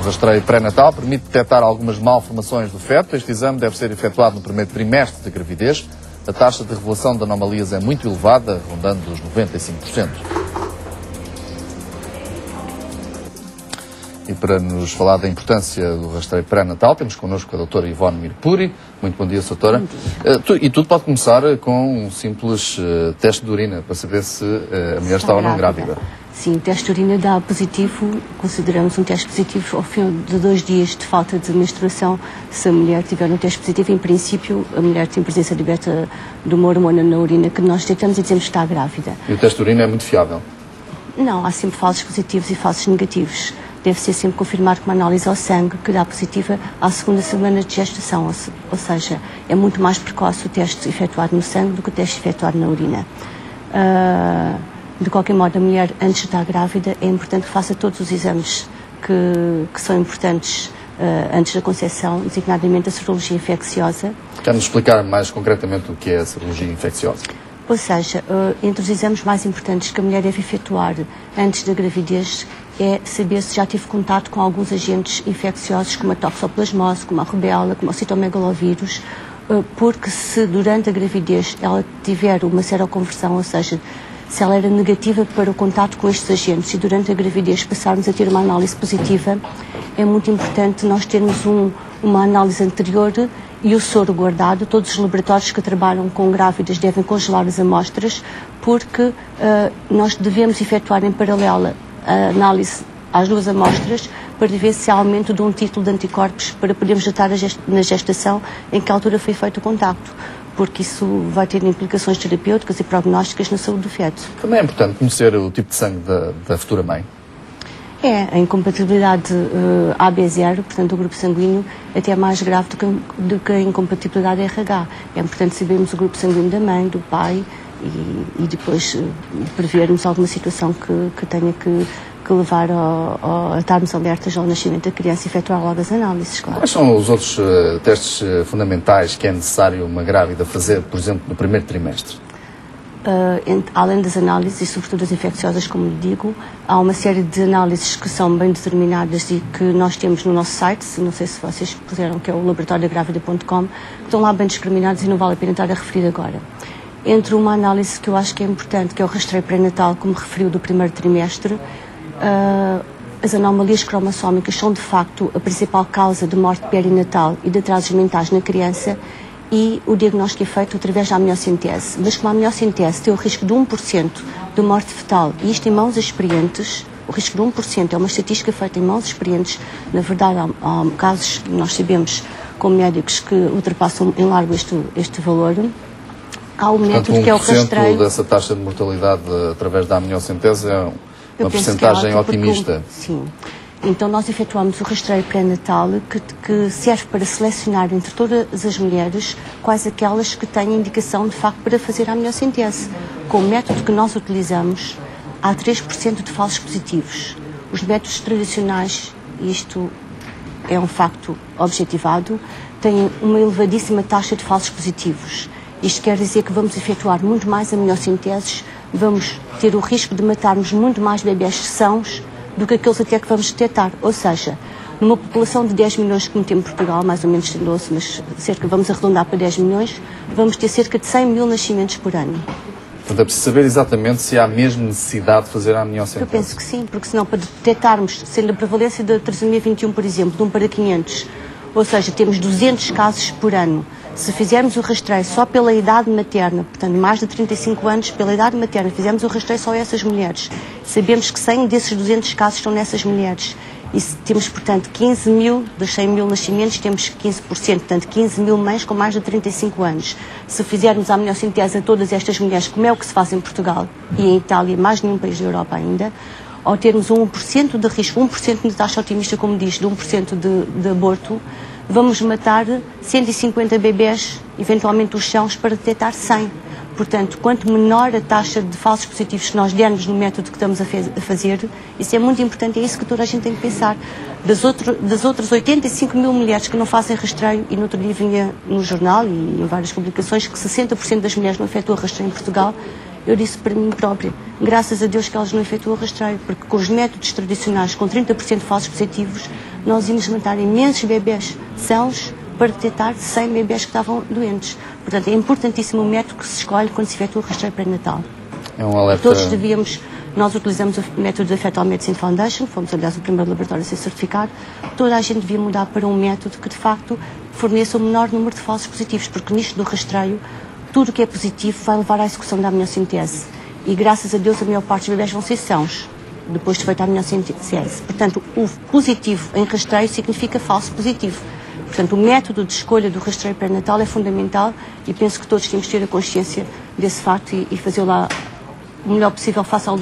O rastreio pré-natal permite detectar algumas malformações do feto. Este exame deve ser efetuado no primeiro trimestre da gravidez. A taxa de revelação de anomalias é muito elevada, rondando os 95%. E para nos falar da importância do rastreio pré-natal, temos connosco a doutora Ivone Mirpuri. Muito bom dia, doutora. E tudo pode começar com um simples teste de urina, para saber se a mulher está ou não grávida. Sim, o teste de urina dá positivo, consideramos um teste positivo ao fim de 2 dias de falta de menstruação. Se a mulher tiver um teste positivo, em princípio, a mulher tem presença liberta de uma hormona na urina que nós detectamos e dizemos que está grávida. E o teste de urina é muito fiável? Não, há sempre falsos positivos e falsos negativos. Deve ser sempre confirmado com uma análise ao sangue que dá positiva à 2ª semana de gestação, ou seja, é muito mais precoce o teste efetuado no sangue do que o teste efetuado na urina. De qualquer modo, a mulher, antes de estar grávida, é importante que faça todos os exames que são importantes antes da concepção, designadamente a serologia infecciosa. Quer-nos explicar mais concretamente o que é a serologia infecciosa? Ou seja, entre os exames mais importantes que a mulher deve efetuar antes da gravidez é saber se já teve contato com alguns agentes infecciosos, como a toxoplasmose, como a rubéola, como o citomegalovírus, porque se durante a gravidez ela tiver uma seroconversão, ou seja, se ela era negativa para o contato com estes agentes e durante a gravidez passarmos a ter uma análise positiva, é muito importante nós termos uma análise anterior e o soro guardado. Todos os laboratórios que trabalham com grávidas devem congelar as amostras, porque nós devemos efetuar em paralelo a análise às 2 amostras para ver se há aumento de um título de anticorpos para podermos datar na gestação em que altura foi feito o contacto, porque isso vai ter implicações terapêuticas e prognósticas na saúde do feto. Também é importante conhecer o tipo de sangue da futura mãe? A incompatibilidade AB0, portanto o grupo sanguíneo, até é mais grave do que a incompatibilidade RH. É importante sabermos o grupo sanguíneo da mãe, do pai e depois prevermos alguma situação que tenha que levar a estarmos alertas ao nascimento da criança e efetuar logo as análises, claro. Quais são os outros testes fundamentais que é necessário uma grávida fazer, por exemplo, no primeiro trimestre? Além das análises e sobretudo as infecciosas, como lhe digo, há uma série de análises que são bem determinadas e que nós temos no nosso site, não sei se vocês puseram, que é o laboratoriodagravida.com, que estão lá bem discriminados e não vale a pena estar a referir agora. Entre uma análise que eu acho que é importante, que é o rastreio pré-natal, como referiu, do primeiro trimestre, as anomalias cromossómicas são de facto a principal causa de morte perinatal e de atrasos mentais na criança, e o diagnóstico é feito através da amniocentese. Mas como a amniocentese tem o risco de 1% de morte fetal, e isto em mãos experientes, o risco de 1% é uma estatística feita em mãos experientes. Na verdade, há casos, nós sabemos, com médicos que ultrapassam em largo este valor. Há o método que é o rastreio. Dessa taxa de mortalidade através da amniocentese é uma percentagem otimista. Sim. Então nós efetuamos o rastreio pré-natal que serve para selecionar entre todas as mulheres quais aquelas que têm indicação de facto para fazer a amniocentese. Com o método que nós utilizamos, há 3% de falsos positivos. Os métodos tradicionais, isto é um facto objetivado, têm uma elevadíssima taxa de falsos positivos. Isto quer dizer que vamos efetuar muito mais amniocenteses, vamos ter o risco de matarmos muito mais bebés sãos do que aqueles até que vamos detectar. Ou seja, numa população de 10 milhões que tem Portugal, mais ou menos tem 12, mas vamos arredondar para 10 milhões, vamos ter cerca de 100 mil nascimentos por ano. Portanto, é preciso saber exatamente se há mesmo necessidade de fazer a amniocentese. Eu penso que sim, porque senão para detectarmos, sendo a prevalência da trissomia 21, por exemplo, de 1 para 500, ou seja, temos 200 casos por ano. Se fizermos o rastreio só pela idade materna, portanto, mais de 35 anos pela idade materna, fizermos o rastreio só a essas mulheres, sabemos que 100 desses 200 casos estão nessas mulheres. E se temos, portanto, 15 mil dos 100 mil nascimentos, temos 15%, portanto, 15 mil mães com mais de 35 anos. Se fizermos a amniocentese a todas estas mulheres, como é o que se faz em Portugal e em Itália, mais nenhum país da Europa ainda, ao termos 1% de risco, 1% de taxa otimista, como diz, de 1% de aborto, vamos matar 150 bebés, eventualmente os sãos, para detectar 100. Portanto, quanto menor a taxa de falsos positivos que nós dermos no método que estamos a fazer, isso é muito importante, é isso que toda a gente tem que pensar. Das outras 85 mil mulheres que não fazem rastreio, e no outro dia vinha no jornal e em várias publicações que 60% das mulheres não efetuam rastreio em Portugal, eu disse para mim própria, graças a Deus que elas não efetuam o rastreio, porque com os métodos tradicionais, com 30% de falsos positivos, nós íamos matar imensos bebés sãos para detectar 100 bebés que estavam doentes. Portanto, é importantíssimo o método que se escolhe quando se efetua o rastreio pré-natal. É um alerta... Todos devíamos... Nós utilizamos o método da Fetal Medicine Foundation, fomos, aliás, o primeiro laboratório a ser certificado. Toda a gente devia mudar para um método que, de facto, forneça o menor número de falsos positivos, porque nisto do rastreio, tudo o que é positivo vai levar à execução da amniocentese. E, graças a Deus, a maior parte dos bebés vão ser sãos, depois de feita a amniocentese. Portanto, o positivo em rastreio significa falso positivo. Portanto, o método de escolha do rastreio pré-natal é fundamental e penso que todos temos que ter a consciência desse facto e fazê-lo lá o melhor possível face aos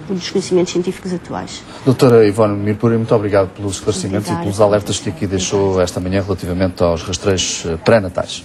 desconhecimentos científicos atuais. Doutora Ivone Mirpuri, muito obrigado pelos esclarecimentos e pelos alertas que aqui deixou esta manhã relativamente aos rastreios pré-natais.